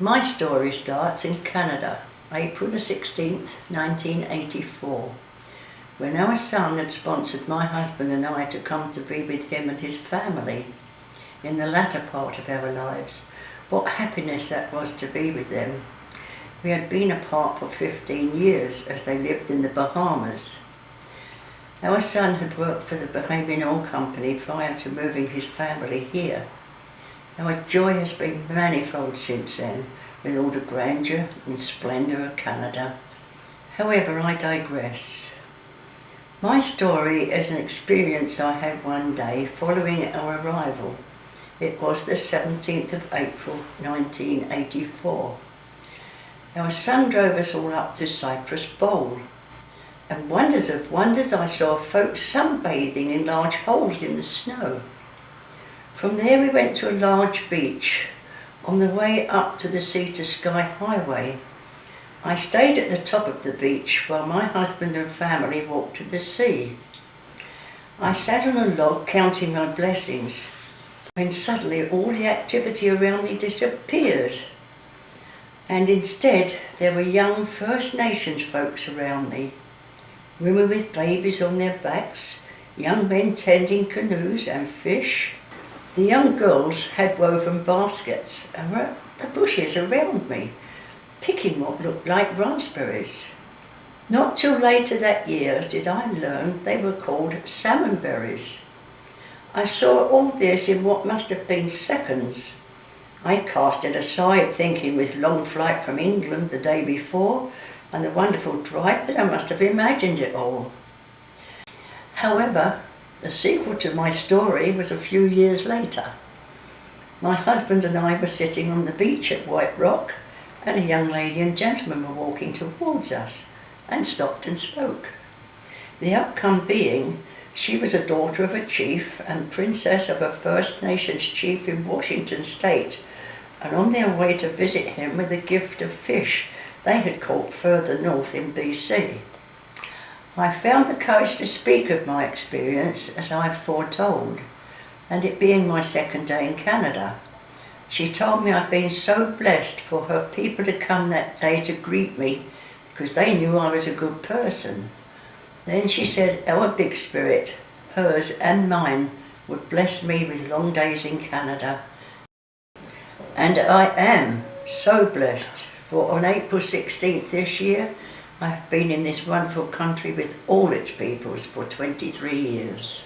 My story starts in Canada, April the 16th, 1984, when our son had sponsored my husband and I to come to be with him and his family. In the latter part of our lives, what happiness that was to be with them. We had been apart for 15 years as they lived in the Bahamas. Our son had worked for the Bahamian Oil Company prior to moving his family here. Our joy has been manifold since then, with all the grandeur and splendour of Canada. However, I digress. My story is an experience I had one day following our arrival. It was the 17th of April 1984. Our son drove us all up to Cypress Bowl. And wonders of wonders, I saw folks sunbathing in large holes in the snow. From there we went to a large beach. On the way up to the Sea to Sky Highway, I stayed at the top of the beach while my husband and family walked to the sea. I sat on a log counting my blessings, when suddenly all the activity around me disappeared. And instead there were young First Nations folks around me. Women with babies on their backs, young men tending canoes and fish. The young girls had woven baskets and were at the bushes around me, picking what looked like raspberries. Not till later that year did I learn they were called salmon berries. I saw all this in what must have been seconds. I cast it aside, thinking with long flight from England the day before, and the wonderful drive that I must have imagined it all. However, the sequel to my story was a few years later. My husband and I were sitting on the beach at White Rock, and a young lady and gentleman were walking towards us, and stopped and spoke. The outcome being, she was a daughter of a chief and princess of a First Nations chief in Washington State, and on their way to visit him with a gift of fish they had caught further north in BC. I found the courage to speak of my experience as I have foretold, and it being my second day in Canada. She told me I'd been so blessed for her people to come that day to greet me because they knew I was a good person. Then she said our big spirit, hers and mine, would bless me with long days in Canada. And I am so blessed, for on April 16th this year, I have been in this wonderful country with all its peoples for 23 years.